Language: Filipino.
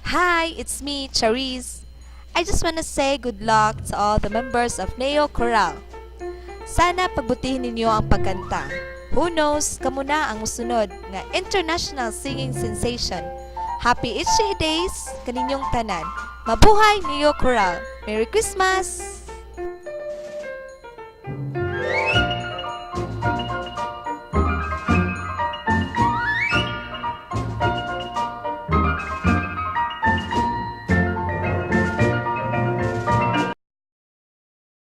Hi, it's me, Charisse. I just wanna say good luck to all the members of Neo Chorale. Sana pagbutihin ninyo ang pagkanta. Who knows, kamo na ang musunod nga international singing sensation. Happy Itchy Days kaninyong tanan. Mabuhay Neo Chorale. Merry Christmas!